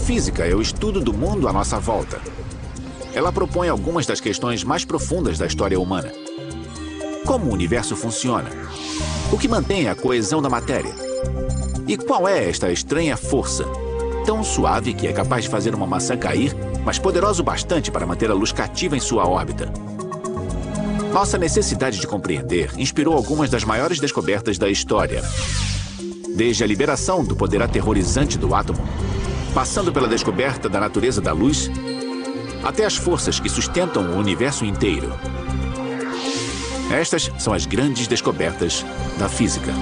física é o estudo do mundo à nossa volta. Ela propõe algumas das questões mais profundas da história humana. Como o universo funciona? O que mantém a coesão da matéria? E qual é esta estranha força? Tão suave que é capaz de fazer uma maçã cair, mas poderoso bastante para manter a luz cativa em sua órbita. Nossa necessidade de compreender inspirou algumas das maiores descobertas da história. Desde a liberação do poder aterrorizante do átomo, passando pela descoberta da natureza da luz, até as forças que sustentam o universo inteiro. Estas são as grandes descobertas da física.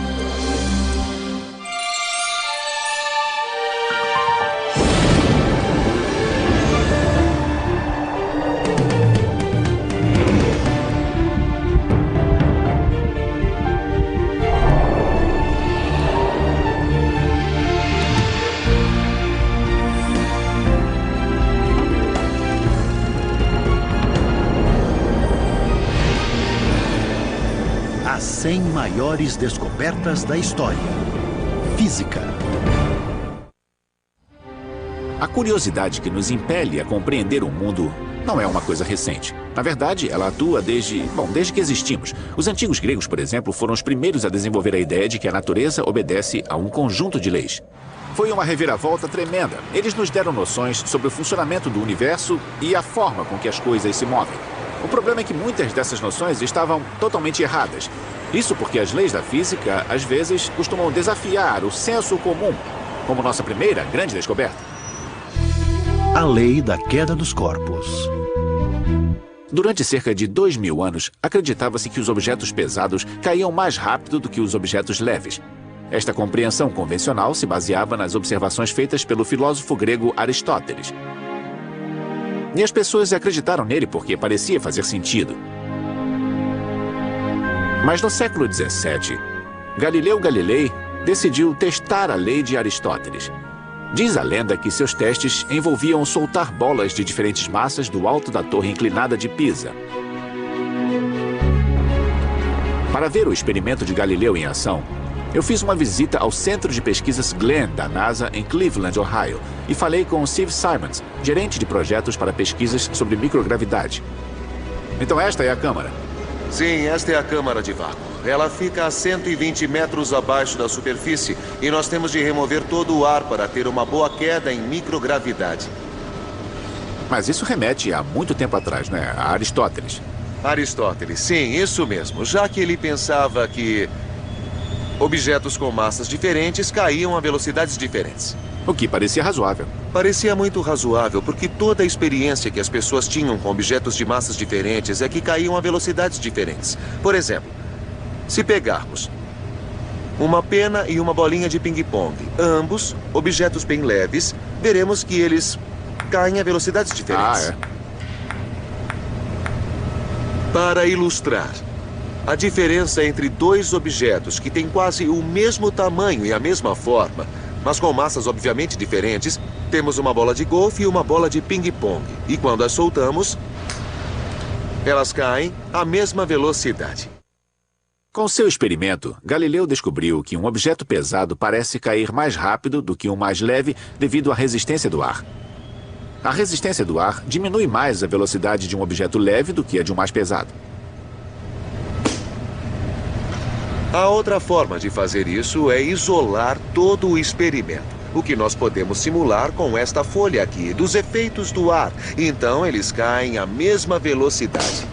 As 100 maiores descobertas da história. Física. A curiosidade que nos impele a compreender o mundo não é uma coisa recente. Na verdade, ela atua desde que existimos. Os antigos gregos, por exemplo, foram os primeiros a desenvolver a ideia de que a natureza obedece a um conjunto de leis. Foi uma reviravolta tremenda. Eles nos deram noções sobre o funcionamento do universo e a forma com que as coisas se movem. O problema é que muitas dessas noções estavam totalmente erradas. Isso porque as leis da física, às vezes, costumam desafiar o senso comum, como nossa primeira grande descoberta. A lei da queda dos corpos. Durante cerca de 2000 anos, acreditava-se que os objetos pesados caíam mais rápido do que os objetos leves. Esta compreensão convencional se baseava nas observações feitas pelo filósofo grego Aristóteles. E as pessoas acreditaram nele porque parecia fazer sentido. Mas no século XVII, Galileu Galilei decidiu testar a lei de Aristóteles. Diz a lenda que seus testes envolviam soltar bolas de diferentes massas do alto da torre inclinada de Pisa. Para ver o experimento de Galileu em ação, eu fiz uma visita ao Centro de Pesquisas Glenn da NASA em Cleveland, Ohio, e falei com Steve Simons, gerente de projetos para pesquisas sobre microgravidade. Então esta é a câmara. Sim, esta é a câmara de vácuo. Ela fica a 120 metros abaixo da superfície e nós temos de remover todo o ar para ter uma boa queda em microgravidade. Mas isso remete a muito tempo atrás, né? A Aristóteles. Aristóteles, sim, isso mesmo. Já que ele pensava que objetos com massas diferentes caíam a velocidades diferentes. O que parecia razoável. Parecia muito razoável, porque toda a experiência que as pessoas tinham com objetos de massas diferentes é que caíam a velocidades diferentes. Por exemplo, se pegarmos uma pena e uma bolinha de ping-pong, ambos objetos bem leves, veremos que eles caem a velocidades diferentes. Para ilustrar, a diferença entre dois objetos que têm quase o mesmo tamanho e a mesma forma, mas com massas obviamente diferentes, temos uma bola de golfe e uma bola de ping-pong. E quando as soltamos, elas caem à mesma velocidade. Com seu experimento, Galileu descobriu que um objeto pesado parece cair mais rápido do que um mais leve devido à resistência do ar. A resistência do ar diminui mais a velocidade de um objeto leve do que a de um mais pesado. A outra forma de fazer isso é isolar todo o experimento. O que nós podemos simular com esta folha aqui, dos efeitos do ar. Então eles caem à mesma velocidade.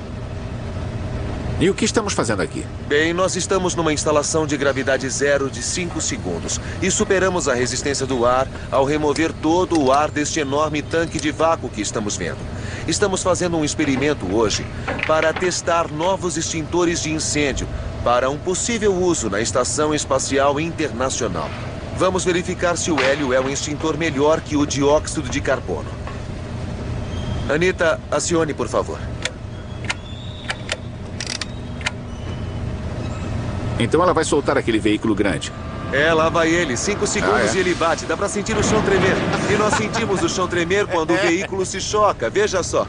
E o que estamos fazendo aqui? Bem, nós estamos numa instalação de gravidade zero de 5 segundos. E superamos a resistência do ar ao remover todo o ar deste enorme tanque de vácuo que estamos vendo. Estamos fazendo um experimento hoje para testar novos extintores de incêndio para um possível uso na Estação Espacial Internacional. Vamos verificar se o hélio é um extintor melhor que o dióxido de carbono. Anita, acione, por favor. Então ela vai soltar aquele veículo grande. Lá vai ele. 5 segundos e ele bate. Dá pra sentir o chão tremer. E nós sentimos o chão tremer quando o veículo se choca. Veja só.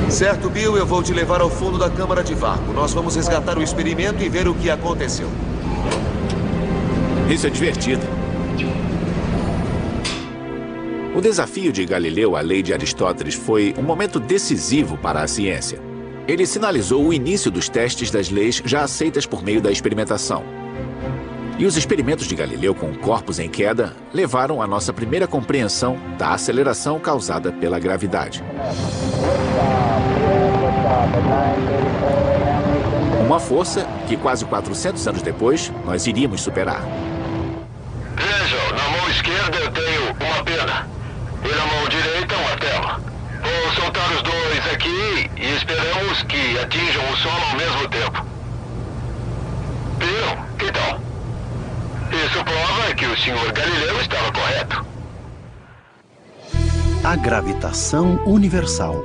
Certo, Bill, eu vou te levar ao fundo da câmara de vácuo. Nós vamos resgatar o experimento e ver o que aconteceu. Isso é divertido. O desafio de Galileu à lei de Aristóteles foi um momento decisivo para a ciência. Ele sinalizou o início dos testes das leis já aceitas por meio da experimentação. E os experimentos de Galileu com corpos em queda levaram à nossa primeira compreensão da aceleração causada pela gravidade. Uma força que quase 400 anos depois nós iríamos superar. Vejam, na mão esquerda eu tenho uma pena e na mão direita uma tela. Vou soltar os dois aqui e esperamos que atinjam o solo ao mesmo tempo. Viram? Que tal? Isso prova que o Sr. Galileu estava correto. A gravitação universal.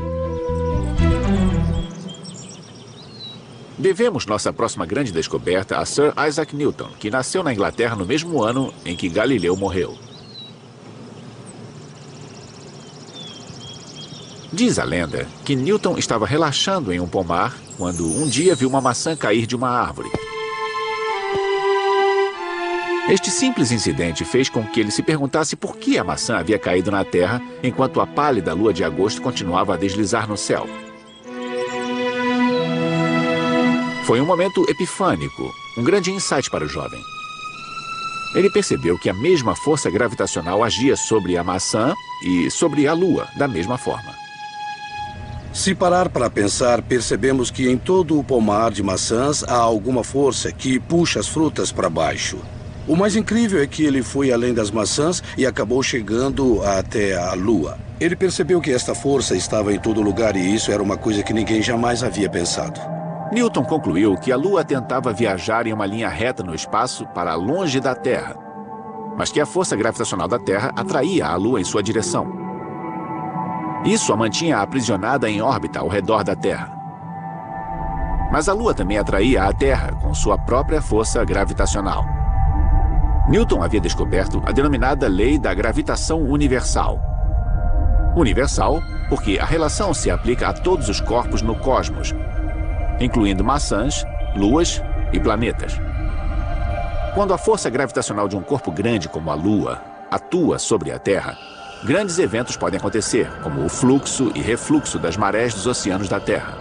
Devemos nossa próxima grande descoberta a Sir Isaac Newton, que nasceu na Inglaterra no mesmo ano em que Galileu morreu. Diz a lenda que Newton estava relaxando em um pomar quando um dia viu uma maçã cair de uma árvore. Este simples incidente fez com que ele se perguntasse por que a maçã havia caído na terra enquanto a pálida lua de agosto continuava a deslizar no céu. Foi um momento epifânico, um grande insight para o jovem. Ele percebeu que a mesma força gravitacional agia sobre a maçã e sobre a lua da mesma forma. Se parar para pensar, percebemos que em todo o pomar de maçãs há alguma força que puxa as frutas para baixo. O mais incrível é que ele foi além das maçãs e acabou chegando até a lua. Ele percebeu que esta força estava em todo lugar e isso era uma coisa que ninguém jamais havia pensado. Newton concluiu que a Lua tentava viajar em uma linha reta no espaço para longe da Terra, mas que a força gravitacional da Terra atraía a Lua em sua direção. Isso a mantinha aprisionada em órbita ao redor da Terra. Mas a Lua também atraía a Terra com sua própria força gravitacional. Newton havia descoberto a denominada lei da gravitação universal. Universal porque a relação se aplica a todos os corpos no cosmos, incluindo maçãs, luas e planetas. Quando a força gravitacional de um corpo grande como a Lua atua sobre a Terra, grandes eventos podem acontecer, como o fluxo e refluxo das marés dos oceanos da Terra.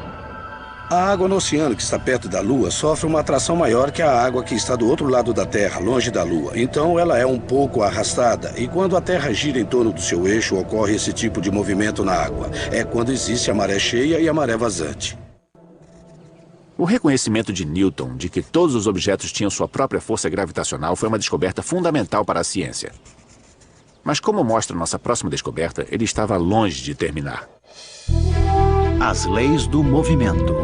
A água no oceano que está perto da Lua sofre uma atração maior que a água que está do outro lado da Terra, longe da Lua. Então ela é um pouco arrastada, e quando a Terra gira em torno do seu eixo, ocorre esse tipo de movimento na água. É quando existe a maré cheia e a maré vazante. O reconhecimento de Newton de que todos os objetos tinham sua própria força gravitacional foi uma descoberta fundamental para a ciência. Mas como mostra nossa próxima descoberta, ele estava longe de terminar. As leis do movimento.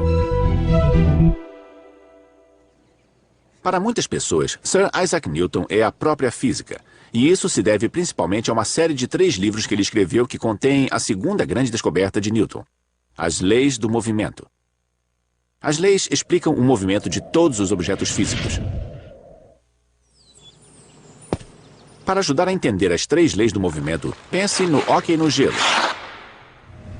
Para muitas pessoas, Sir Isaac Newton é a própria física. E isso se deve principalmente a uma série de 3 livros que ele escreveu que contêm a segunda grande descoberta de Newton: As Leis do Movimento. As leis explicam o movimento de todos os objetos físicos. Para ajudar a entender as 3 leis do movimento, pense no hóquei no gelo.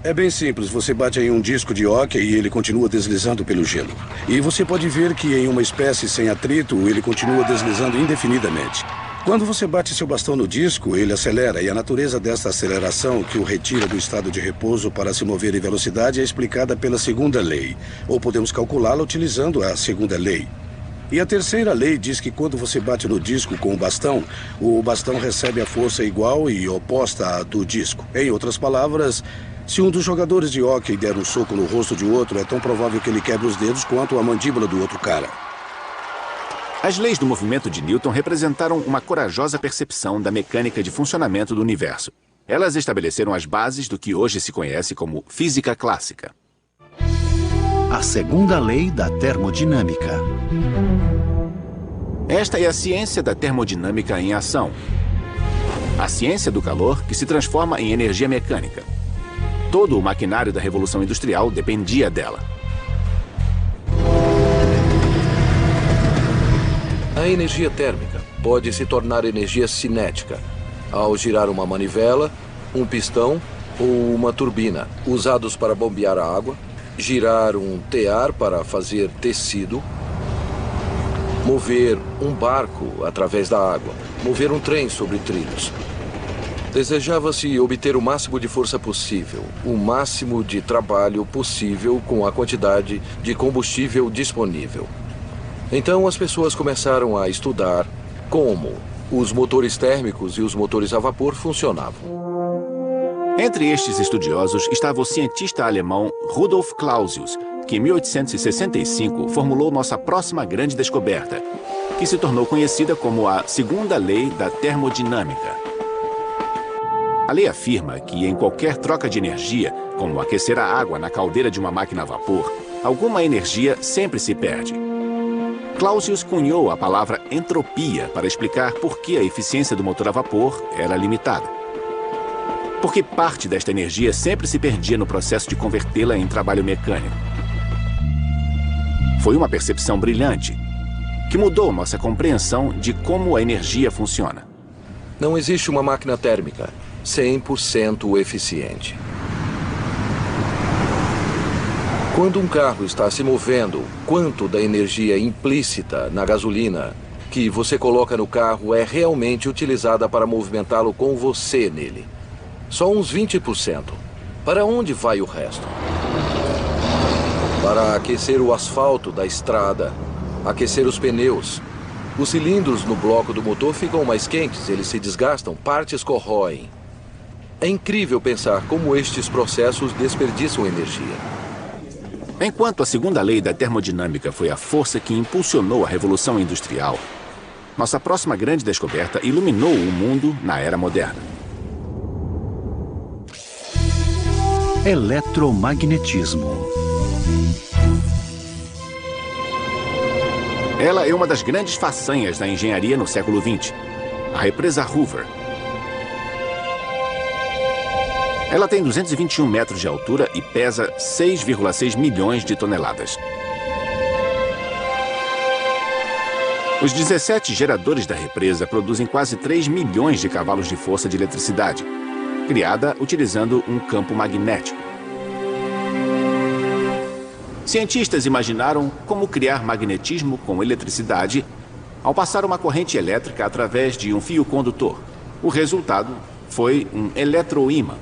É bem simples, você bate em um disco de hóquei e ele continua deslizando pelo gelo. E você pode ver que em uma espécie sem atrito, ele continua deslizando indefinidamente. Quando você bate seu bastão no disco, ele acelera, e a natureza desta aceleração, que o retira do estado de repouso para se mover em velocidade, é explicada pela segunda lei, ou podemos calculá-la utilizando a segunda lei. E a terceira lei diz que quando você bate no disco com o bastão recebe a força igual e oposta à do disco. Em outras palavras, se um dos jogadores de hóquei der um soco no rosto de outro, é tão provável que ele quebre os dedos quanto a mandíbula do outro cara. As leis do movimento de Newton representaram uma corajosa percepção da mecânica de funcionamento do universo. Elas estabeleceram as bases do que hoje se conhece como física clássica. A segunda lei da termodinâmica. Esta é a ciência da termodinâmica em ação. A ciência do calor que se transforma em energia mecânica. Todo o maquinário da Revolução Industrial dependia dela. A energia térmica pode se tornar energia cinética ao girar uma manivela, um pistão ou uma turbina, usados para bombear a água, girar um tear para fazer tecido, mover um barco através da água, mover um trem sobre trilhos. Desejava-se obter o máximo de força possível, o máximo de trabalho possível com a quantidade de combustível disponível. Então as pessoas começaram a estudar como os motores térmicos e os motores a vapor funcionavam. Entre estes estudiosos estava o cientista alemão Rudolf Clausius, que em 1865 formulou nossa próxima grande descoberta, que se tornou conhecida como a segunda lei da termodinâmica. A lei afirma que em qualquer troca de energia, como aquecer a água na caldeira de uma máquina a vapor, alguma energia sempre se perde. Clausius cunhou a palavra entropia para explicar por que a eficiência do motor a vapor era limitada. Porque parte desta energia sempre se perdia no processo de convertê-la em trabalho mecânico. Foi uma percepção brilhante, que mudou nossa compreensão de como a energia funciona. Não existe uma máquina térmica 100% eficiente. Quando um carro está se movendo, quanto da energia implícita na gasolina que você coloca no carro é realmente utilizada para movimentá-lo com você nele? Só uns 20%. Para onde vai o resto? Para aquecer o asfalto da estrada, aquecer os pneus. Os cilindros no bloco do motor ficam mais quentes, eles se desgastam, partes corroem. É incrível pensar como estes processos desperdiçam energia. Enquanto a segunda lei da termodinâmica foi a força que impulsionou a Revolução Industrial, nossa próxima grande descoberta iluminou o mundo na era moderna. Eletromagnetismo. Ela é uma das grandes façanhas da engenharia no século XX, a represa Hoover. Ela tem 221 metros de altura e pesa 6,6 milhões de toneladas. Os 17 geradores da represa produzem quase 3 milhões de cavalos de força de eletricidade, criada utilizando um campo magnético. Cientistas imaginaram como criar magnetismo com eletricidade ao passar uma corrente elétrica através de um fio condutor. O resultado foi um eletroímã.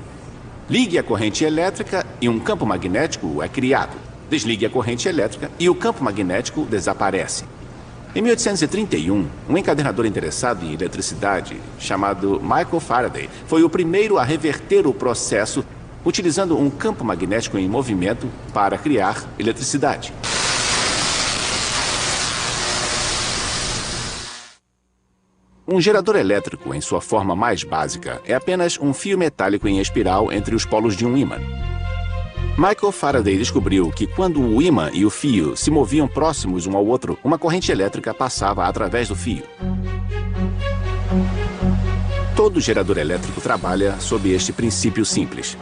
Ligue a corrente elétrica e um campo magnético é criado. Desligue a corrente elétrica e o campo magnético desaparece. Em 1831, um encadernador interessado em eletricidade, chamado Michael Faraday, foi o primeiro a reverter o processo utilizando um campo magnético em movimento para criar eletricidade. Um gerador elétrico, em sua forma mais básica, é apenas um fio metálico em espiral entre os polos de um ímã. Michael Faraday descobriu que quando o ímã e o fio se moviam próximos um ao outro, uma corrente elétrica passava através do fio. Todo gerador elétrico trabalha sob este princípio simples.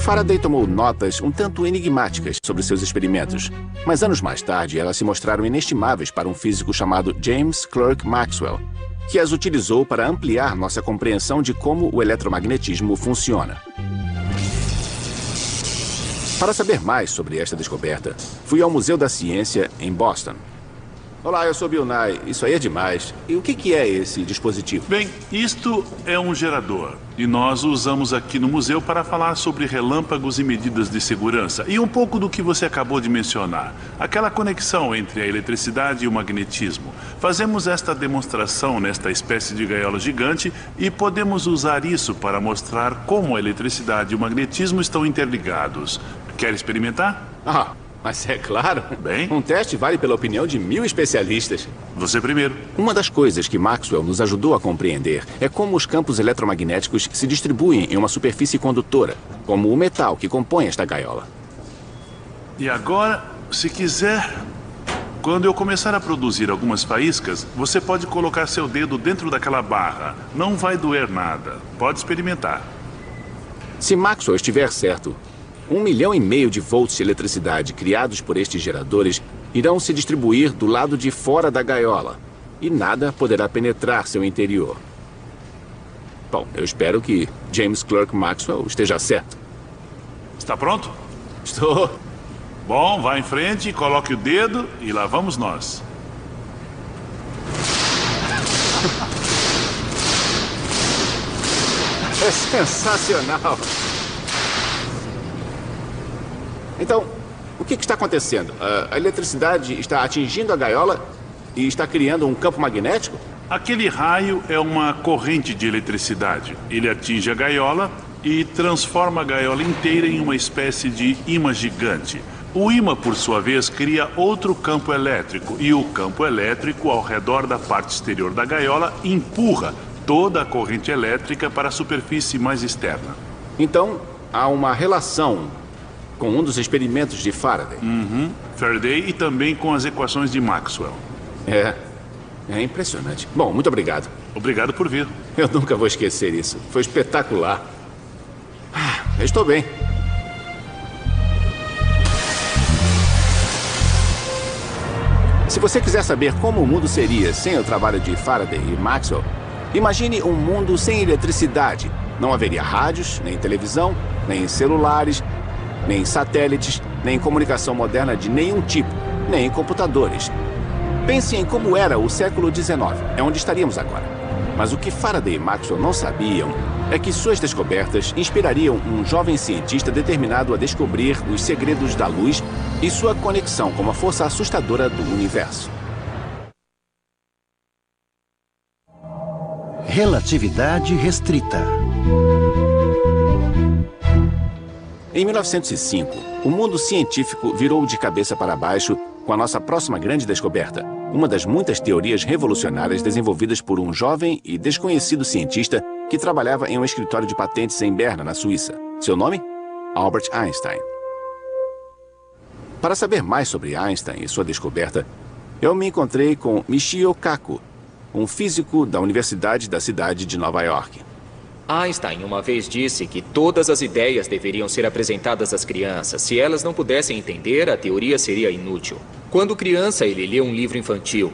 Faraday tomou notas um tanto enigmáticas sobre seus experimentos, mas anos mais tarde elas se mostraram inestimáveis para um físico chamado James Clerk Maxwell, que as utilizou para ampliar nossa compreensão de como o eletromagnetismo funciona. Para saber mais sobre esta descoberta, fui ao Museu da Ciência em Boston. Olá, eu sou Bill Nye. Isso aí é demais. E o que é esse dispositivo? Bem, isto é um gerador. E nós o usamos aqui no museu para falar sobre relâmpagos e medidas de segurança. E um pouco do que você acabou de mencionar. Aquela conexão entre a eletricidade e o magnetismo. Fazemos esta demonstração nesta espécie de gaiola gigante e podemos usar isso para mostrar como a eletricidade e o magnetismo estão interligados. Quer experimentar? Mas é claro. Bem? Um teste vale pela opinião de 1000 especialistas. Você primeiro. Uma das coisas que Maxwell nos ajudou a compreender é como os campos eletromagnéticos se distribuem em uma superfície condutora, como o metal que compõe esta gaiola. E agora, se quiser, quando eu começar a produzir algumas faíscas, você pode colocar seu dedo dentro daquela barra. Não vai doer nada. Pode experimentar. Se Maxwell estiver certo, 1,5 milhão de volts de eletricidade criados por estes geradores irão se distribuir do lado de fora da gaiola e nada poderá penetrar seu interior. Bom, eu espero que James Clerk Maxwell esteja certo. Está pronto? Estou. Bom, vá em frente, coloque o dedo e lá vamos nós. É sensacional. Então, o que está acontecendo? A eletricidade está atingindo a gaiola e está criando um campo magnético? Aquele raio é uma corrente de eletricidade. Ele atinge a gaiola e transforma a gaiola inteira em uma espécie de imã gigante. O imã, por sua vez, cria outro campo elétrico. E o campo elétrico, ao redor da parte exterior da gaiola, empurra toda a corrente elétrica para a superfície mais externa. Então, há uma relação com um dos experimentos de Faraday. Faraday e também com as equações de Maxwell. É impressionante. Bom, muito obrigado. Obrigado por vir. Eu nunca vou esquecer isso. Foi espetacular. Eu estou bem. Se você quiser saber como o mundo seria sem o trabalho de Faraday e Maxwell, imagine um mundo sem eletricidade. Não haveria rádios, nem televisão, nem celulares, nem satélites, nem comunicação moderna de nenhum tipo, nem computadores. Pense em como era o século XIX. É onde estaríamos agora. Mas o que Faraday e Maxwell não sabiam é que suas descobertas inspirariam um jovem cientista determinado a descobrir os segredos da luz e sua conexão com uma força assustadora do universo. Relatividade restrita. Em 1905, o mundo científico virou de cabeça para baixo com a nossa próxima grande descoberta, uma das muitas teorias revolucionárias desenvolvidas por um jovem e desconhecido cientista que trabalhava em um escritório de patentes em Berna, na Suíça. Seu nome? Albert Einstein. Para saber mais sobre Einstein e sua descoberta, eu me encontrei com Michio Kaku, um físico da Universidade da cidade de Nova York. Einstein uma vez disse que todas as ideias deveriam ser apresentadas às crianças. Se elas não pudessem entender, a teoria seria inútil. Quando criança, ele leu um livro infantil.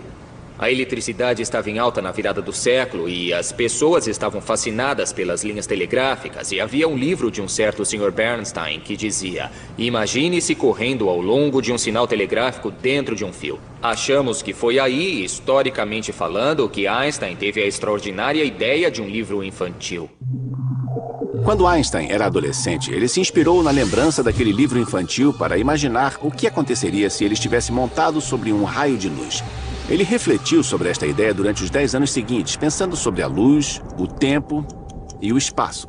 A eletricidade estava em alta na virada do século e as pessoas estavam fascinadas pelas linhas telegráficas. E havia um livro de um certo Sr. Bernstein que dizia: imagine-se correndo ao longo de um sinal telegráfico dentro de um fio. Achamos que foi aí, historicamente falando, que Einstein teve a extraordinária ideia de um livro infantil. Quando Einstein era adolescente, ele se inspirou na lembrança daquele livro infantil para imaginar o que aconteceria se ele estivesse montado sobre um raio de luz. Ele refletiu sobre esta ideia durante os 10 anos seguintes, pensando sobre a luz, o tempo e o espaço.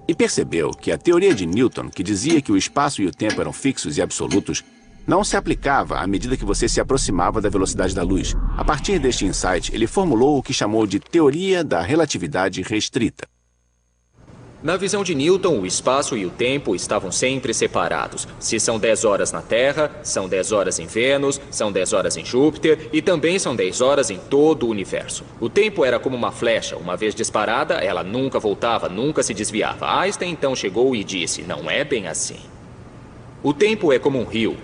E percebeu que a teoria de Newton, que dizia que o espaço e o tempo eram fixos e absolutos, não se aplicava à medida que você se aproximava da velocidade da luz. A partir deste insight, ele formulou o que chamou de teoria da relatividade restrita. Na visão de Newton, o espaço e o tempo estavam sempre separados. Se são 10 horas na Terra, são 10 horas em Vênus, são 10 horas em Júpiter e também são 10 horas em todo o universo. O tempo era como uma flecha. Uma vez disparada, ela nunca voltava, nunca se desviava. Einstein então chegou e disse: não é bem assim. O tempo é como um rio.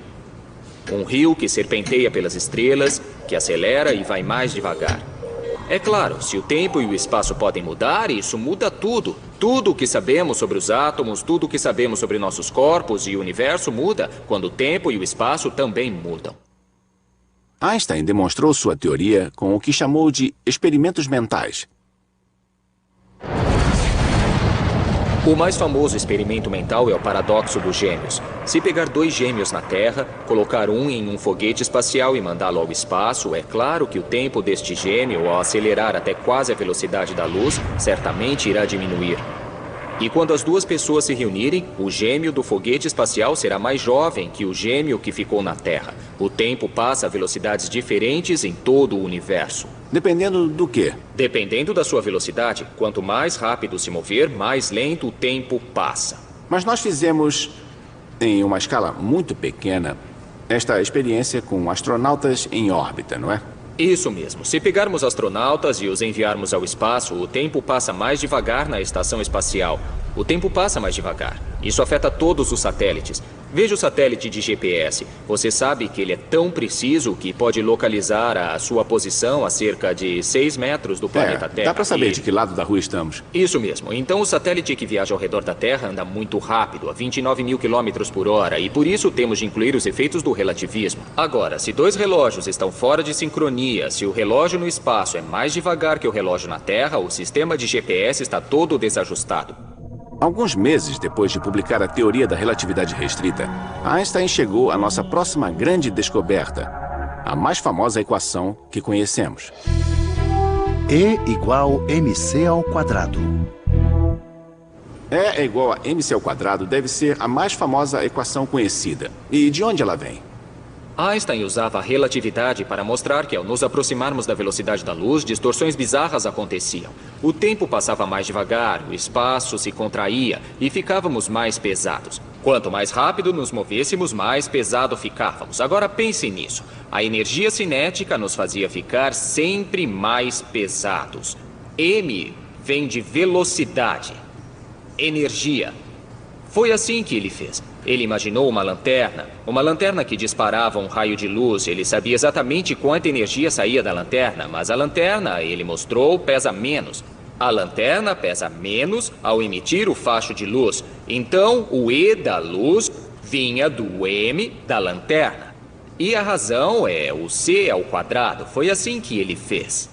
Um rio que serpenteia pelas estrelas, que acelera e vai mais devagar. É claro, se o tempo e o espaço podem mudar, isso muda tudo. Tudo o que sabemos sobre os átomos, tudo o que sabemos sobre nossos corpos e o universo muda quando o tempo e o espaço também mudam. Einstein demonstrou sua teoria com o que chamou de experimentos mentais. O mais famoso experimento mental é o paradoxo dos gêmeos. Se pegar 2 gêmeos na Terra, colocar um em um foguete espacial e mandá-lo ao espaço, é claro que o tempo deste gêmeo, ao acelerar até quase a velocidade da luz, certamente irá diminuir. E quando as 2 pessoas se reunirem, o gêmeo do foguete espacial será mais jovem que o gêmeo que ficou na Terra. O tempo passa a velocidades diferentes em todo o universo. Dependendo do quê? Dependendo da sua velocidade. Quanto mais rápido se mover, mais lento o tempo passa. Mas nós fizemos, em uma escala muito pequena, esta experiência com astronautas em órbita, não é? Isso mesmo. Se pegarmos astronautas e os enviarmos ao espaço, o tempo passa mais devagar na estação espacial. O tempo passa mais devagar. Isso afeta todos os satélites. Veja o satélite de GPS. Você sabe que ele é tão preciso que pode localizar a sua posição a cerca de 6 metros do planeta Terra. Dá para saber de que lado da rua estamos. Isso mesmo. Então o satélite que viaja ao redor da Terra anda muito rápido, a 29 mil quilômetros por hora, e por isso temos de incluir os efeitos do relativismo. Agora, se dois relógios estão fora de sincronia, se o relógio no espaço é mais devagar que o relógio na Terra, o sistema de GPS está todo desajustado. Alguns meses depois de publicar a teoria da relatividade restrita, Einstein chegou à nossa próxima grande descoberta, a mais famosa equação que conhecemos. E igual mc ao quadrado. E é igual a mc ao quadrado deve ser a mais famosa equação conhecida. E de onde ela vem? Einstein usava a relatividade para mostrar que, ao nos aproximarmos da velocidade da luz, distorções bizarras aconteciam. O tempo passava mais devagar, o espaço se contraía e ficávamos mais pesados. Quanto mais rápido nos movêssemos, mais pesado ficávamos. Agora pense nisso. A energia cinética nos fazia ficar sempre mais pesados. M vem de velocidade. Energia. Foi assim que ele fez. Ele imaginou uma lanterna que disparava um raio de luz. Ele sabia exatamente quanta energia saía da lanterna, mas a lanterna, ele mostrou, pesa menos. A lanterna pesa menos ao emitir o facho de luz. Então, o E da luz vinha do M da lanterna. E a razão é o C ao quadrado. Foi assim que ele fez.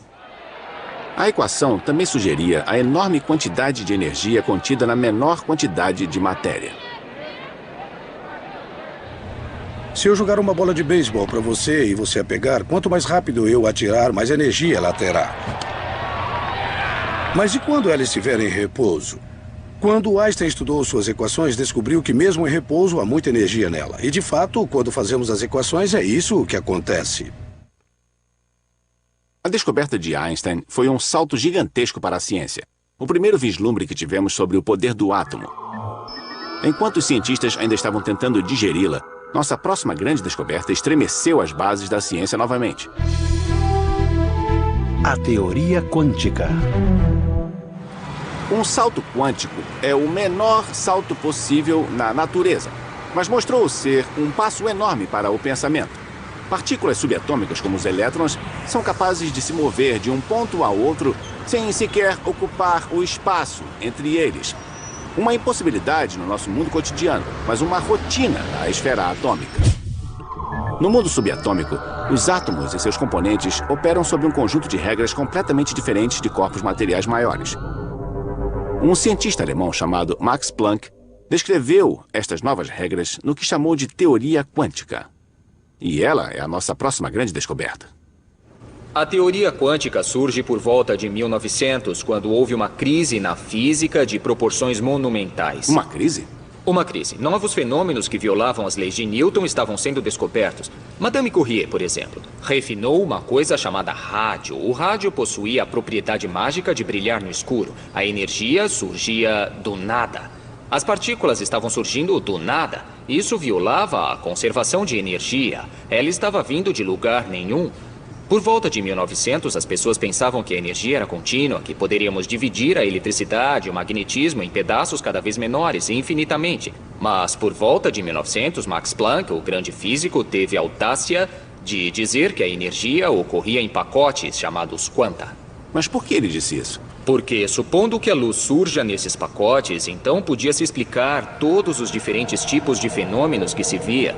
A equação também sugeria a enorme quantidade de energia contida na menor quantidade de matéria. Se eu jogar uma bola de beisebol para você e você a pegar, quanto mais rápido eu atirar, mais energia ela terá. Mas e quando ela estiver em repouso? Quando Einstein estudou suas equações, descobriu que mesmo em repouso há muita energia nela. E de fato, quando fazemos as equações, é isso que acontece. A descoberta de Einstein foi um salto gigantesco para a ciência. O primeiro vislumbre que tivemos sobre o poder do átomo. Enquanto os cientistas ainda estavam tentando digeri-la, nossa próxima grande descoberta estremeceu as bases da ciência novamente. A teoria quântica. Um salto quântico é o menor salto possível na natureza, mas mostrou ser um passo enorme para o pensamento. Partículas subatômicas, como os elétrons, são capazes de se mover de um ponto a outro sem sequer ocupar o espaço entre eles. Uma impossibilidade no nosso mundo cotidiano, mas uma rotina da esfera atômica. No mundo subatômico, os átomos e seus componentes operam sob um conjunto de regras completamente diferentes de corpos materiais maiores. Um cientista alemão chamado Max Planck descreveu estas novas regras no que chamou de teoria quântica. E ela é a nossa próxima grande descoberta. A teoria quântica surge por volta de 1900, quando houve uma crise na física de proporções monumentais. Uma crise? Uma crise. Novos fenômenos que violavam as leis de Newton estavam sendo descobertos. Madame Curie, por exemplo, refinou uma coisa chamada rádio. O rádio possuía a propriedade mágica de brilhar no escuro. A energia surgia do nada. As partículas estavam surgindo do nada. Isso violava a conservação de energia. Ela estava vindo de lugar nenhum. Por volta de 1900, as pessoas pensavam que a energia era contínua, que poderíamos dividir a eletricidade e o magnetismo em pedaços cada vez menores, infinitamente. Mas por volta de 1900, Max Planck, o grande físico, teve a audácia de dizer que a energia ocorria em pacotes chamados quanta. Mas por que ele disse isso? Porque, supondo que a luz surja nesses pacotes, então podia-se explicar todos os diferentes tipos de fenômenos que se via.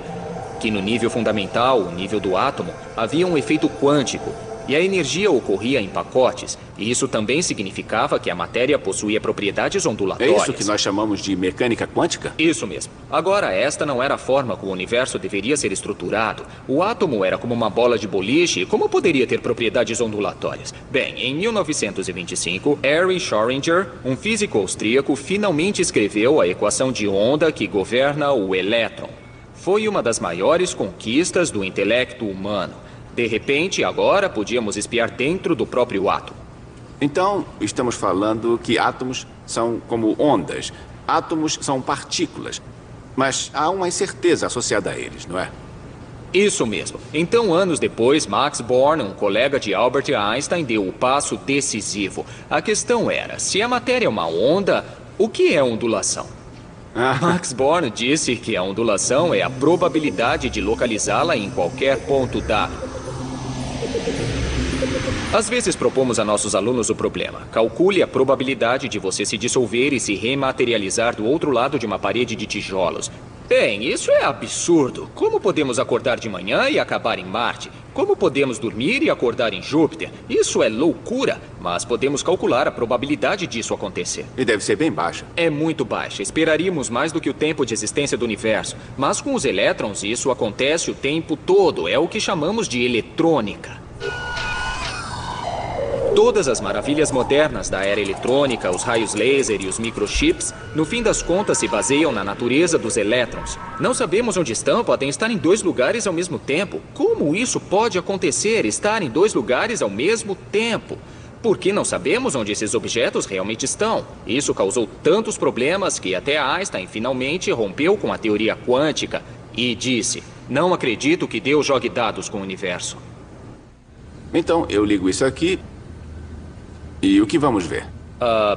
Que no nível fundamental, o nível do átomo, havia um efeito quântico e a energia ocorria em pacotes. E isso também significava que a matéria possuía propriedades ondulatórias. É isso que nós chamamos de mecânica quântica? Isso mesmo. Agora, esta não era a forma como o universo deveria ser estruturado. O átomo era como uma bola de boliche. Como poderia ter propriedades ondulatórias? Bem, em 1925, Erwin Schrödinger, um físico austríaco, finalmente escreveu a equação de onda que governa o elétron. Foi uma das maiores conquistas do intelecto humano. De repente, agora podíamos espiar dentro do próprio átomo. Então, estamos falando que átomos são como ondas. Átomos são partículas. Mas há uma incerteza associada a eles, não é? Isso mesmo. Então, anos depois, Max Born, um colega de Albert Einstein, deu o passo decisivo. A questão era, se a matéria é uma onda, O que é ondulação? Max Born disse que a ondulação é a probabilidade de localizá-la em qualquer ponto dado. Às vezes propomos a nossos alunos o problema. Calcule a probabilidade de você se dissolver e se rematerializar do outro lado de uma parede de tijolos. Bem, isso é absurdo. Como podemos acordar de manhã e acabar em Marte? Como podemos dormir e acordar em Júpiter? Isso é loucura, mas podemos calcular a probabilidade disso acontecer. E deve ser bem baixa. É muito baixa. Esperaríamos mais do que o tempo de existência do universo. Mas com os elétrons, isso acontece o tempo todo. É o que chamamos de eletrônica. Todas as maravilhas modernas da era eletrônica, os raios laser e os microchips, no fim das contas se baseiam na natureza dos elétrons. Não sabemos onde estão, podem estar em 2 lugares ao mesmo tempo. Como isso pode acontecer, estar em 2 lugares ao mesmo tempo? Porque não sabemos onde esses objetos realmente estão. Isso causou tantos problemas que até Einstein finalmente rompeu com a teoria quântica e disse: não acredito que Deus jogue dados com o universo. Então, eu ligo isso aqui. E o que vamos ver?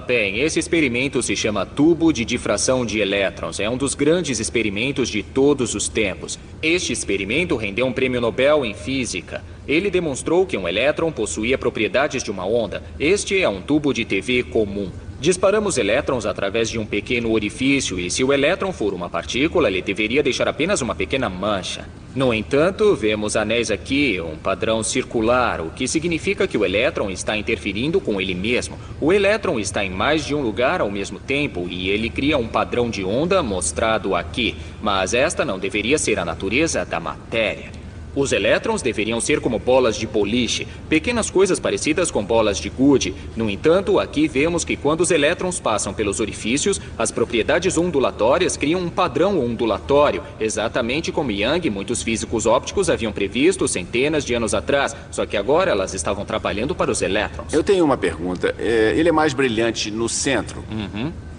Bem, esse experimento se chama tubo de difração de elétrons. É um dos grandes experimentos de todos os tempos. Este experimento rendeu um prêmio Nobel em física. Ele demonstrou que um elétron possuía propriedades de uma onda. Este é um tubo de TV comum. Disparamos elétrons através de um pequeno orifício e se o elétron for uma partícula, ele deveria deixar apenas uma pequena mancha. No entanto, vemos anéis aqui, um padrão circular, o que significa que o elétron está interferindo com ele mesmo. O elétron está em mais de um lugar ao mesmo tempo e ele cria um padrão de onda mostrado aqui. Mas esta não deveria ser a natureza da matéria. Os elétrons deveriam ser como bolas de boliche, pequenas coisas parecidas com bolas de gude. No entanto, aqui vemos que quando os elétrons passam pelos orifícios, as propriedades ondulatórias criam um padrão ondulatório, exatamente como Young e muitos físicos ópticos haviam previsto centenas de anos atrás, só que agora elas estavam trabalhando para os elétrons. Eu tenho uma pergunta. Ele é mais brilhante no centro.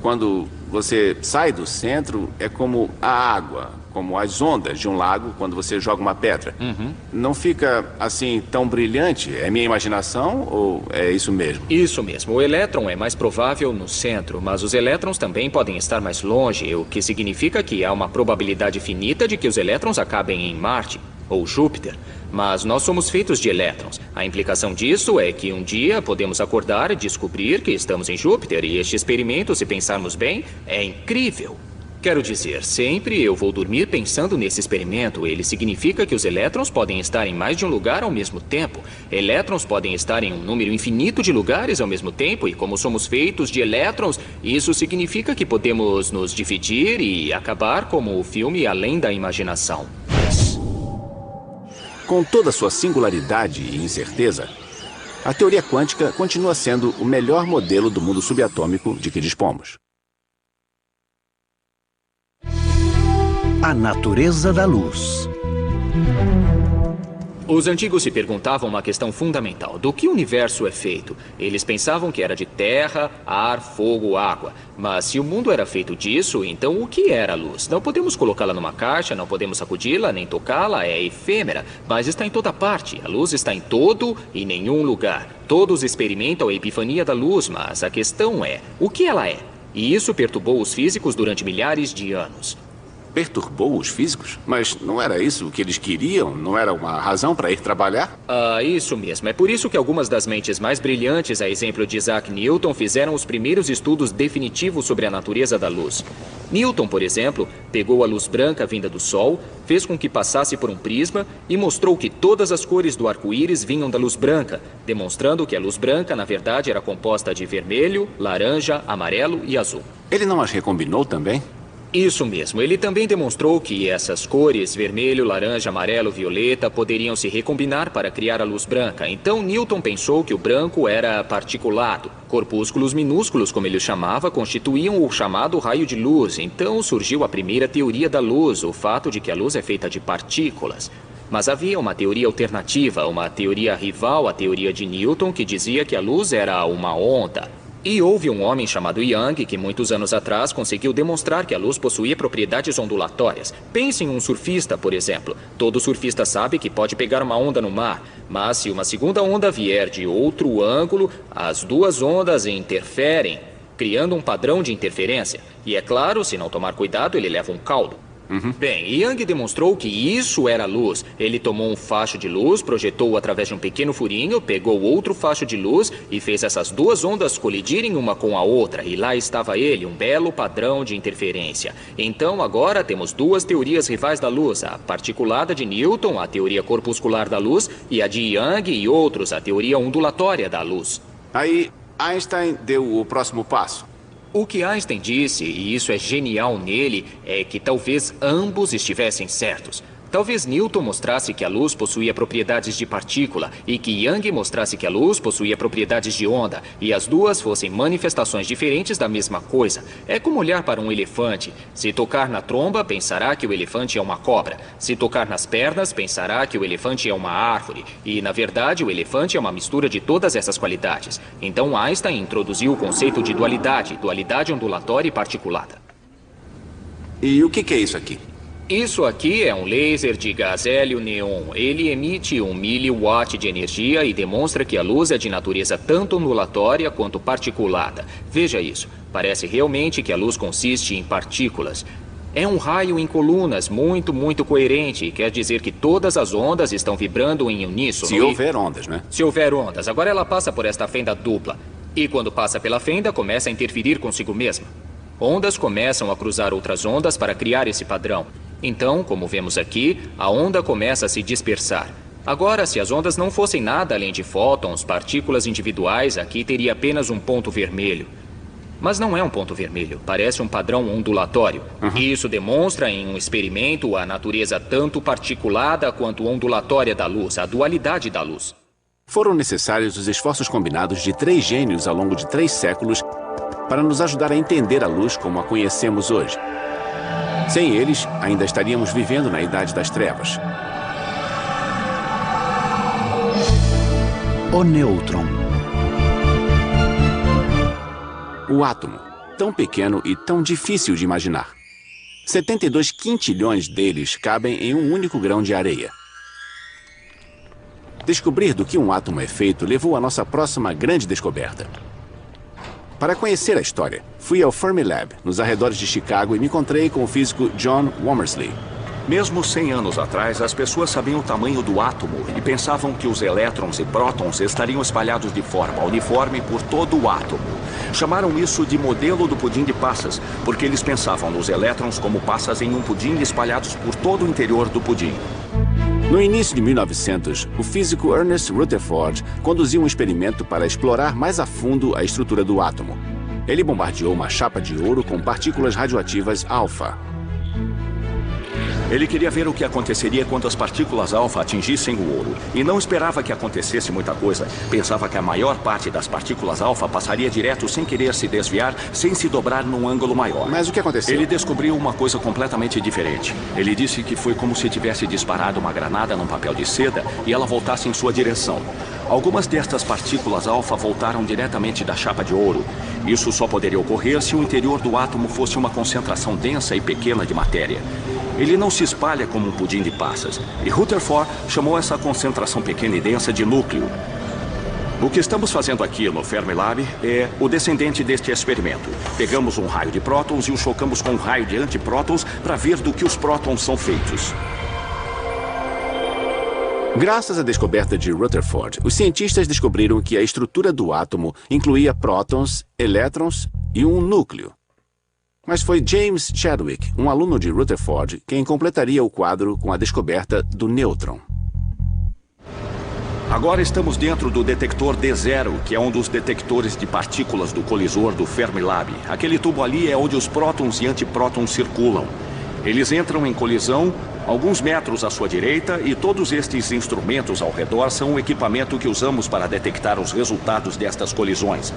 Quando você sai do centro, é como a água, como as ondas de um lago quando você joga uma pedra. Não fica assim tão brilhante? É minha imaginação ou é isso mesmo? Isso mesmo. O elétron é mais provável no centro, mas os elétrons também podem estar mais longe, o que significa que há uma probabilidade finita de que os elétrons acabem em Marte ou Júpiter. Mas nós somos feitos de elétrons. A implicação disso é que um dia podemos acordar e descobrir que estamos em Júpiter, e este experimento, se pensarmos bem, é incrível. Quero dizer, sempre eu vou dormir pensando nesse experimento. Ele significa que os elétrons podem estar em mais de um lugar ao mesmo tempo. Elétrons podem estar em um número infinito de lugares ao mesmo tempo, e como somos feitos de elétrons, isso significa que podemos nos dividir e acabar como o filme Além da Imaginação. Com toda sua singularidade e incerteza, a teoria quântica continua sendo o melhor modelo do mundo subatômico de que dispomos. A natureza da luz. Os antigos se perguntavam uma questão fundamental: do que o universo é feito? Eles pensavam que era de terra, ar, fogo, água. Mas se o mundo era feito disso, então o que era a luz? Não podemos colocá-la numa caixa, não podemos sacudi-la, nem tocá-la, é efêmera. Mas está em toda parte. A luz está em todo e nenhum lugar. Todos experimentam a epifania da luz, mas a questão é: o que ela é? E isso perturbou os físicos durante milhares de anos. Perturbou os físicos? Mas não era isso o que eles queriam? Não era uma razão para ir trabalhar? Isso mesmo. É por isso que algumas das mentes mais brilhantes, a exemplo de Isaac Newton, fizeram os primeiros estudos definitivos sobre a natureza da luz. Newton, por exemplo, pegou a luz branca vinda do Sol, fez com que passasse por um prisma e mostrou que todas as cores do arco-íris vinham da luz branca, demonstrando que a luz branca, na verdade, era composta de vermelho, laranja, amarelo e azul. Ele não as recombinou também? Isso mesmo. Ele também demonstrou que essas cores, vermelho, laranja, amarelo, violeta, poderiam se recombinar para criar a luz branca. Então, Newton pensou que o branco era particulado. Corpúsculos minúsculos, como ele os chamava, constituíam o chamado raio de luz. Então, surgiu a primeira teoria da luz, o fato de que a luz é feita de partículas. Mas havia uma teoria alternativa, uma teoria rival à teoria de Newton, que dizia que a luz era uma onda. E houve um homem chamado Young que muitos anos atrás conseguiu demonstrar que a luz possuía propriedades ondulatórias. Pense em um surfista, por exemplo. Todo surfista sabe que pode pegar uma onda no mar, mas se uma segunda onda vier de outro ângulo, as duas ondas interferem, criando um padrão de interferência. E é claro, se não tomar cuidado, ele leva um caldo. Bem, Young demonstrou que isso era luz. Ele tomou um facho de luz, projetou-o através de um pequeno furinho, pegou outro facho de luz e fez essas duas ondas colidirem uma com a outra. E lá estava ele, um belo padrão de interferência. Então, agora temos duas teorias rivais da luz. A particulada de Newton, a teoria corpuscular da luz, e a de Young e outros, a teoria ondulatória da luz. Aí, Einstein deu o próximo passo. O que Einstein disse, e isso é genial nele, é que talvez ambos estivessem certos. Talvez Newton mostrasse que a luz possuía propriedades de partícula e que Young mostrasse que a luz possuía propriedades de onda, e as duas fossem manifestações diferentes da mesma coisa. É como olhar para um elefante. Se tocar na tromba, pensará que o elefante é uma cobra. Se tocar nas pernas, pensará que o elefante é uma árvore. E, na verdade, o elefante é uma mistura de todas essas qualidades. Então Einstein introduziu o conceito de dualidade ondulatória e particulada. E o que é isso aqui? Isso aqui é um laser de gás hélio neon. Ele emite 1 miliwatt de energia e demonstra que a luz é de natureza tanto ondulatória quanto particulada. Veja isso. Parece realmente que a luz consiste em partículas. É um raio em colunas muito coerente. E quer dizer que todas as ondas estão vibrando em uníssono. Se houver ondas, né? Se houver ondas. Agora ela passa por esta fenda dupla. E quando passa pela fenda, começa a interferir consigo mesma. Ondas começam a cruzar outras ondas para criar esse padrão. Então, como vemos aqui, a onda começa a se dispersar. Agora, se as ondas não fossem nada além de fótons, partículas individuais, aqui teria apenas um ponto vermelho. Mas não é um ponto vermelho, parece um padrão ondulatório. E isso demonstra em um experimento a natureza tanto particulada quanto ondulatória da luz, a dualidade da luz. Foram necessários os esforços combinados de 3 gênios ao longo de 3 séculos para nos ajudar a entender a luz como a conhecemos hoje. Sem eles, ainda estaríamos vivendo na Idade das Trevas. O nêutron. O átomo, tão pequeno e tão difícil de imaginar. 72 quintilhões deles cabem em um único grão de areia. Descobrir do que um átomo é feito levou à nossa próxima grande descoberta. Para conhecer a história, fui ao Fermilab, nos arredores de Chicago, e me encontrei com o físico John Womersley. Mesmo 100 anos atrás, as pessoas sabiam o tamanho do átomo e pensavam que os elétrons e prótons estariam espalhados de forma uniforme por todo o átomo. Chamaram isso de modelo do pudim de passas, porque eles pensavam nos elétrons como passas em um pudim espalhados por todo o interior do pudim. No início de 1900, o físico Ernest Rutherford conduziu um experimento para explorar mais a fundo a estrutura do átomo. Ele bombardeou uma chapa de ouro com partículas radioativas alfa. Ele queria ver o que aconteceria quando as partículas alfa atingissem o ouro. E não esperava que acontecesse muita coisa. Pensava que a maior parte das partículas alfa passaria direto sem querer se desviar, sem se dobrar num ângulo maior. Mas o que aconteceu? Ele descobriu uma coisa completamente diferente. Ele disse que foi como se tivesse disparado uma granada num papel de seda e ela voltasse em sua direção. Algumas destas partículas alfa voltaram diretamente da chapa de ouro. Isso só poderia ocorrer se o interior do átomo fosse uma concentração densa e pequena de matéria. Ele não se espalha como um pudim de passas. E Rutherford chamou essa concentração pequena e densa de núcleo. O que estamos fazendo aqui no Fermilab é o descendente deste experimento. Pegamos um raio de prótons e o chocamos com um raio de antiprótons para ver do que os prótons são feitos. Graças à descoberta de Rutherford, os cientistas descobriram que a estrutura do átomo incluía prótons, elétrons e um núcleo. Mas foi James Chadwick, um aluno de Rutherford, quem completaria o quadro com a descoberta do nêutron. Agora estamos dentro do detector D0, que é um dos detectores de partículas do colisor do Fermilab. Aquele tubo ali é onde os prótons e antiprótons circulam. Eles entram em colisão alguns metros à sua direita e todos estes instrumentos ao redor são o equipamento que usamos para detectar os resultados destas colisões.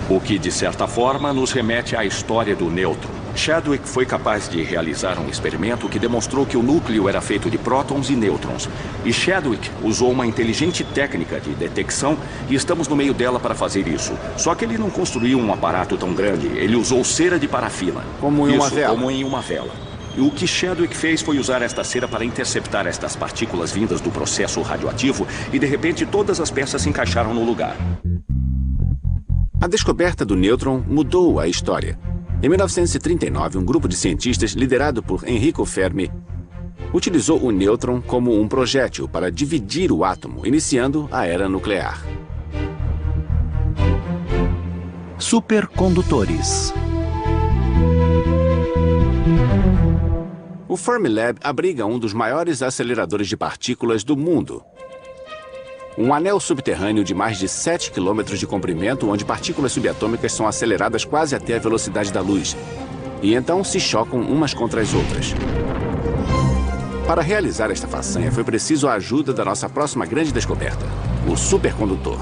O que, de certa forma, nos remete à história do nêutron. Chadwick foi capaz de realizar um experimento que demonstrou que o núcleo era feito de prótons e nêutrons. E Chadwick usou uma inteligente técnica de detecção e estamos no meio dela para fazer isso. Só que ele não construiu um aparato tão grande. Ele usou cera de parafina. Como em uma vela. Como em uma vela. E o que Chadwick fez foi usar esta cera para interceptar estas partículas vindas do processo radioativo e, de repente, todas as peças se encaixaram no lugar. A descoberta do nêutron mudou a história. Em 1939, um grupo de cientistas liderado por Enrico Fermi utilizou o nêutron como um projétil para dividir o átomo, iniciando a era nuclear. Supercondutores. O Fermilab abriga um dos maiores aceleradores de partículas do mundo. Um anel subterrâneo de mais de 7 km de comprimento, onde partículas subatômicas são aceleradas quase até a velocidade da luz. E então se chocam umas contra as outras. Para realizar esta façanha, foi preciso a ajuda da nossa próxima grande descoberta, o supercondutor.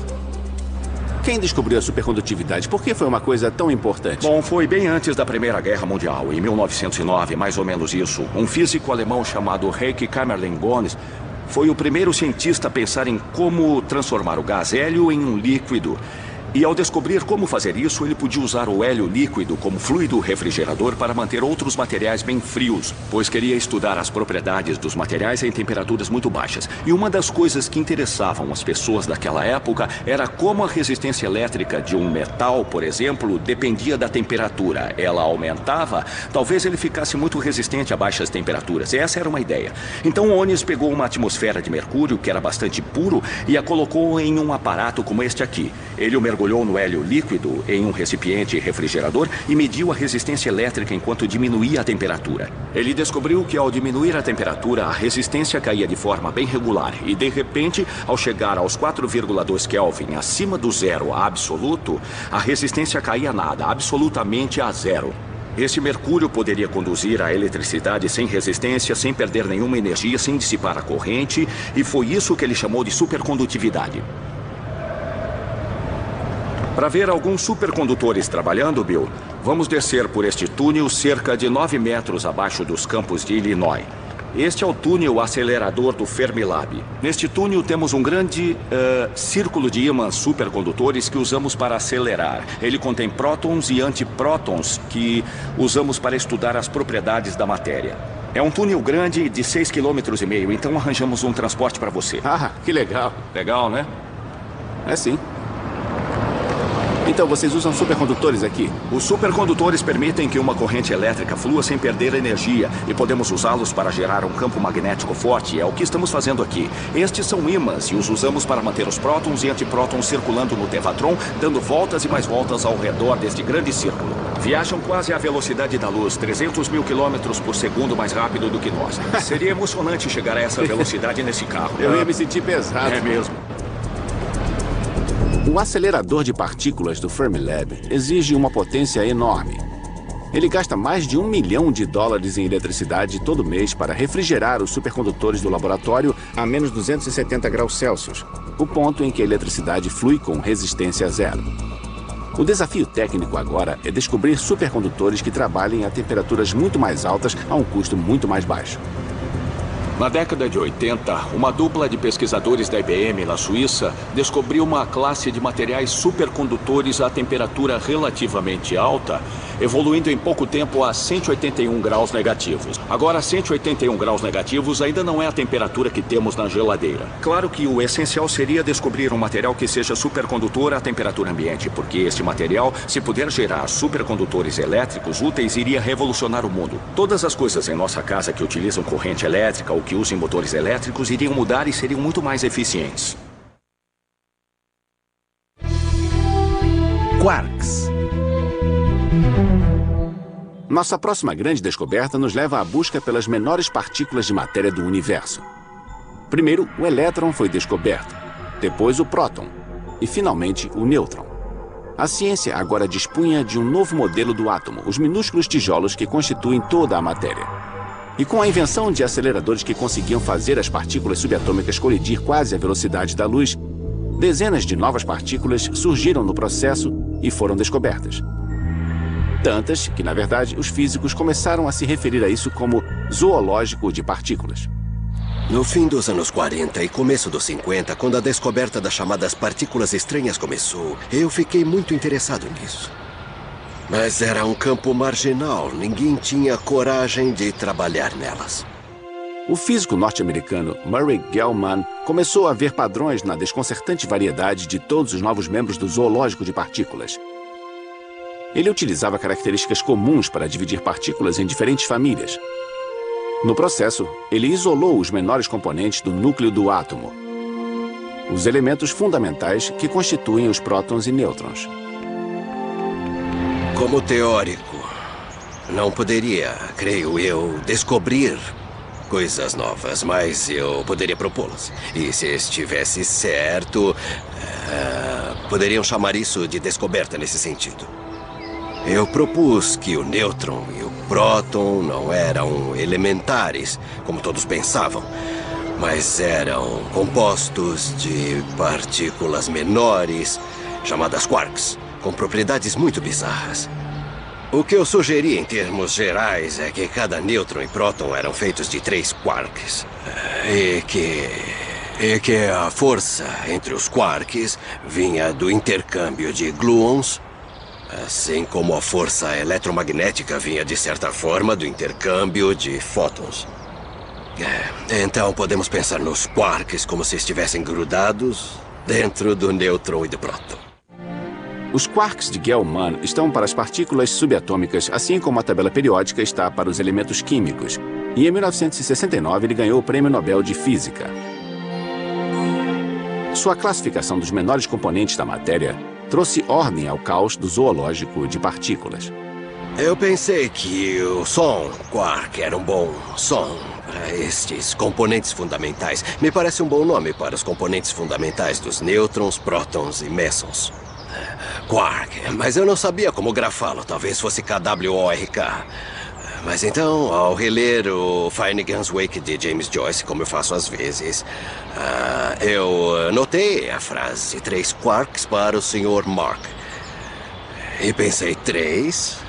Quem descobriu a supercondutividade? Por que foi uma coisa tão importante? Bom, foi bem antes da Primeira Guerra Mundial, em 1909, mais ou menos isso. Um físico alemão chamado Heike Kamerlingh-Onnes foi o primeiro cientista a pensar em como transformar o gás hélio em um líquido. E ao descobrir como fazer isso, ele podia usar o hélio líquido como fluido refrigerador para manter outros materiais bem frios, pois queria estudar as propriedades dos materiais em temperaturas muito baixas. E uma das coisas que interessavam as pessoas daquela época era como a resistência elétrica de um metal, por exemplo, dependia da temperatura. Ela aumentava, talvez ele ficasse muito resistente a baixas temperaturas. Essa era uma ideia. Então Onnes pegou uma atmosfera de mercúrio, que era bastante puro, e a colocou em um aparato como este aqui. Ele o mergulhou no hélio líquido em um recipiente refrigerador e mediu a resistência elétrica enquanto diminuía a temperatura. Ele descobriu que ao diminuir a temperatura, a resistência caía de forma bem regular e, de repente, ao chegar aos 4,2 Kelvin, acima do zero absoluto, a resistência caía nada, absolutamente a zero. Esse mercúrio poderia conduzir a eletricidade sem resistência, sem perder nenhuma energia, sem dissipar a corrente, e foi isso que ele chamou de supercondutividade. Para ver alguns supercondutores trabalhando, Bill, vamos descer por este túnel cerca de 9 metros abaixo dos campos de Illinois. Este é o túnel acelerador do Fermilab. Neste túnel temos um grande círculo de ímãs supercondutores que usamos para acelerar. Ele contém prótons e antiprótons que usamos para estudar as propriedades da matéria. É um túnel grande de 6,5 km, então arranjamos um transporte para você. Ah, que legal. Legal, né? É sim. Então, vocês usam supercondutores aqui? Os supercondutores permitem que uma corrente elétrica flua sem perder energia e podemos usá-los para gerar um campo magnético forte. É o que estamos fazendo aqui. Estes são ímãs e os usamos para manter os prótons e antiprótons circulando no Tevatron, dando voltas e mais voltas ao redor deste grande círculo. Viajam quase à velocidade da luz, 300 mil quilômetros por segundo mais rápido do que nós. Seria emocionante chegar a essa velocidade nesse carro. Eu ia me sentir pesado. É mesmo. O acelerador de partículas do Fermilab exige uma potência enorme. Ele gasta mais de $1 milhão em eletricidade todo mês para refrigerar os supercondutores do laboratório a menos 270 graus Celsius, o ponto em que a eletricidade flui com resistência zero. O desafio técnico agora é descobrir supercondutores que trabalhem a temperaturas muito mais altas a um custo muito mais baixo. Na década de 80, uma dupla de pesquisadores da IBM, na Suíça, descobriu uma classe de materiais supercondutores a temperatura relativamente alta, evoluindo em pouco tempo a 181 graus negativos. Agora, 181 graus negativos ainda não é a temperatura que temos na geladeira. Claro que o essencial seria descobrir um material que seja supercondutor à temperatura ambiente, porque este material, se puder gerar supercondutores elétricos úteis, iria revolucionar o mundo. Todas as coisas em nossa casa que utilizam corrente elétrica ou que usem motores elétricos iriam mudar e seriam muito mais eficientes. Quarks. Nossa próxima grande descoberta nos leva à busca pelas menores partículas de matéria do universo. Primeiro, o elétron foi descoberto, depois o próton e, finalmente, o nêutron. A ciência agora dispunha de um novo modelo do átomo, os minúsculos tijolos que constituem toda a matéria. E com a invenção de aceleradores que conseguiam fazer as partículas subatômicas colidir quase à velocidade da luz, dezenas de novas partículas surgiram no processo e foram descobertas. Tantas que, na verdade, os físicos começaram a se referir a isso como zoológico de partículas. No fim dos anos 40 e começo dos 50, quando a descoberta das chamadas partículas estranhas começou, eu fiquei muito interessado nisso. Mas era um campo marginal, ninguém tinha coragem de trabalhar nelas. O físico norte-americano Murray Gell-Mann começou a ver padrões na desconcertante variedade de todos os novos membros do zoológico de partículas. Ele utilizava características comuns para dividir partículas em diferentes famílias. No processo, ele isolou os menores componentes do núcleo do átomo, os elementos fundamentais que constituem os prótons e nêutrons. Como teórico, não poderia, creio eu, descobrir coisas novas, mas eu poderia propô-las. E se estivesse certo, poderiam chamar isso de descoberta nesse sentido. Eu propus que o nêutron e o próton não eram elementares, como todos pensavam, mas eram compostos de partículas menores, chamadas quarks, com propriedades muito bizarras. O que eu sugeri em termos gerais é que cada nêutron e próton eram feitos de 3 quarks. E que a força entre os quarks vinha do intercâmbio de gluons, assim como a força eletromagnética vinha, de certa forma, do intercâmbio de fótons. Então podemos pensar nos quarks como se estivessem grudados dentro do nêutron e do próton. Os quarks de Gell-Mann estão para as partículas subatômicas, assim como a tabela periódica está para os elementos químicos. E em 1969 ele ganhou o Prêmio Nobel de Física. Sua classificação dos menores componentes da matéria trouxe ordem ao caos do zoológico de partículas. Eu pensei que o som quark era um bom som para estes componentes fundamentais. Me parece um bom nome para os componentes fundamentais dos nêutrons, prótons e mesons. Quark, mas eu não sabia como grafá-lo. Talvez fosse KWORK. Mas então, ao reler o Finnegans Wake de James Joyce, como eu faço às vezes, eu notei a frase 3 quarks para o Sr. Mark. E pensei, 3?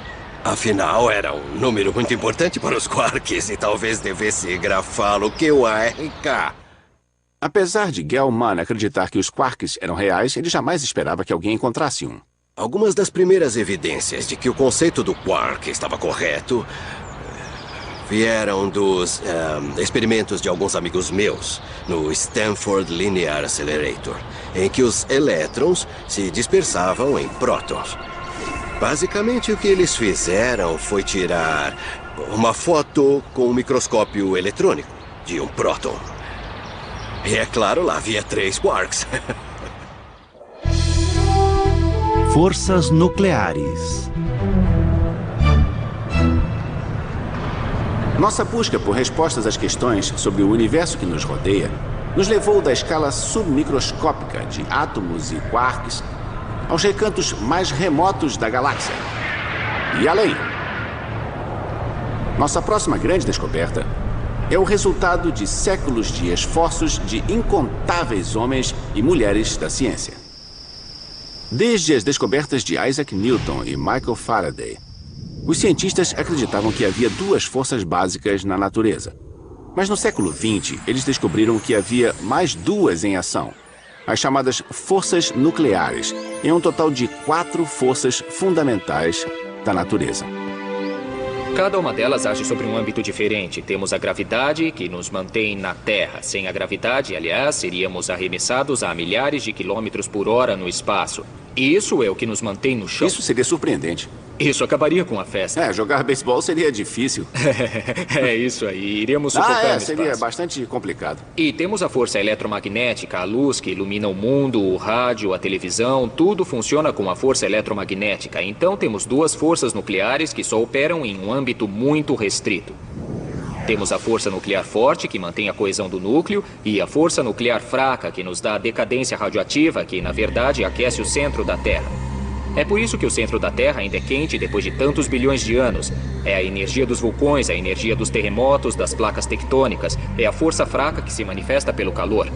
Afinal, era um número muito importante para os quarks e talvez devesse grafá-lo QARK. Apesar de Gell-Mann acreditar que os quarks eram reais, ele jamais esperava que alguém encontrasse um. Algumas das primeiras evidências de que o conceito do quark estava correto vieram dos experimentos de alguns amigos meus no Stanford Linear Accelerator, em que os elétrons se dispersavam em prótons. Basicamente, o que eles fizeram foi tirar uma foto com um microscópio eletrônico de um próton. E é claro, lá havia 3 quarks. Forças nucleares. Nossa busca por respostas às questões sobre o universo que nos rodeia nos levou da escala submicroscópica de átomos e quarks aos recantos mais remotos da galáxia e além. Nossa próxima grande descoberta é o resultado de séculos de esforços de incontáveis homens e mulheres da ciência. Desde as descobertas de Isaac Newton e Michael Faraday, os cientistas acreditavam que havia 2 forças básicas na natureza. Mas no século XX, eles descobriram que havia mais 2 em ação, as chamadas forças nucleares, em um total de 4 forças fundamentais da natureza. Cada uma delas age sobre um âmbito diferente. Temos a gravidade, que nos mantém na Terra. Sem a gravidade, aliás, seríamos arremessados a milhares de quilômetros por hora no espaço. Isso é o que nos mantém no chão. Isso seria surpreendente. Isso acabaria com a festa. Jogar beisebol seria difícil. É isso aí. Iríamos sufocar no seria espaço. bastante complicado. E temos a força eletromagnética, a luz que ilumina o mundo, o rádio, a televisão, tudo funciona com a força eletromagnética. Então temos 2 forças nucleares que só operam em um âmbito muito restrito. Temos a força nuclear forte, que mantém a coesão do núcleo, e a força nuclear fraca, que nos dá a decadência radioativa, que na verdade aquece o centro da Terra. É por isso que o centro da Terra ainda é quente depois de tantos bilhões de anos. É a energia dos vulcões, a energia dos terremotos, das placas tectônicas. É a força fraca que se manifesta pelo calor.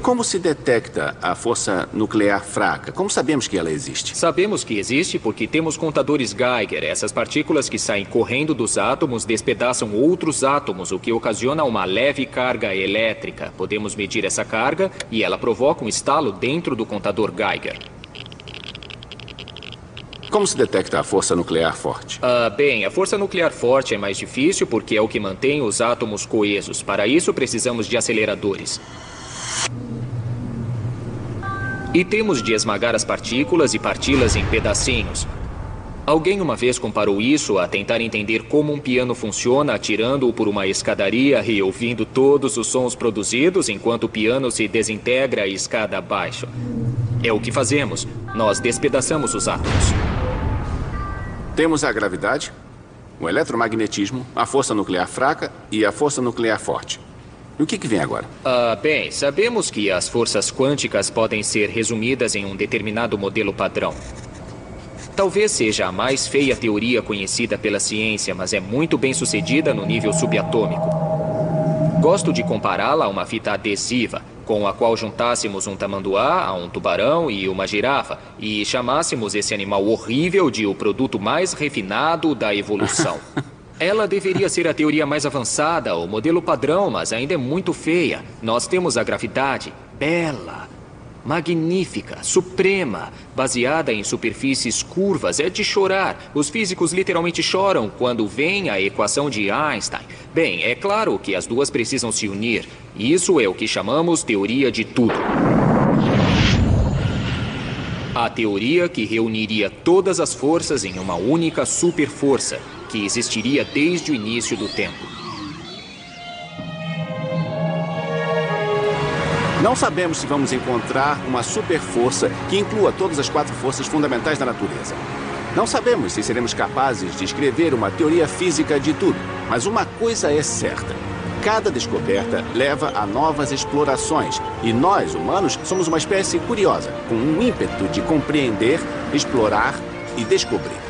Como se detecta a força nuclear fraca? Como sabemos que ela existe? Sabemos que existe porque temos contadores Geiger. Essas partículas que saem correndo dos átomos despedaçam outros átomos, o que ocasiona uma leve carga elétrica. Podemos medir essa carga e ela provoca um estalo dentro do contador Geiger. Como se detecta a força nuclear forte? Bem, a força nuclear forte é mais difícil porque é o que mantém os átomos coesos. Para isso, precisamos de aceleradores. E temos de esmagar as partículas e parti-las em pedacinhos. Alguém uma vez comparou isso a tentar entender como um piano funciona atirando-o por uma escadaria e ouvindo todos os sons produzidos enquanto o piano se desintegra a escada abaixo. É o que fazemos. Nós despedaçamos os átomos. Temos a gravidade, o eletromagnetismo, a força nuclear fraca e a força nuclear forte. E o que vem agora? Bem, sabemos que as forças quânticas podem ser resumidas em um determinado modelo padrão. Talvez seja a mais feia teoria conhecida pela ciência, mas é muito bem sucedida no nível subatômico. Gosto de compará-la a uma fita adesiva, com a qual juntássemos um tamanduá a um tubarão e uma girafa, e chamássemos esse animal horrível de o produto mais refinado da evolução. Ela deveria ser a teoria mais avançada, o modelo padrão, mas ainda é muito feia. Nós temos a gravidade, bela, magnífica, suprema, baseada em superfícies curvas. É de chorar. Os físicos literalmente choram quando veem a equação de Einstein. Bem, é claro que as duas precisam se unir. Isso é o que chamamos teoria de tudo. A teoria que reuniria todas as forças em uma única superforça, que existiria desde o início do tempo. Não sabemos se vamos encontrar uma superforça que inclua todas as 4 forças fundamentais da natureza. Não sabemos se seremos capazes de escrever uma teoria física de tudo. Mas uma coisa é certa. Cada descoberta leva a novas explorações. E nós, humanos, somos uma espécie curiosa, com um ímpeto de compreender, explorar e descobrir.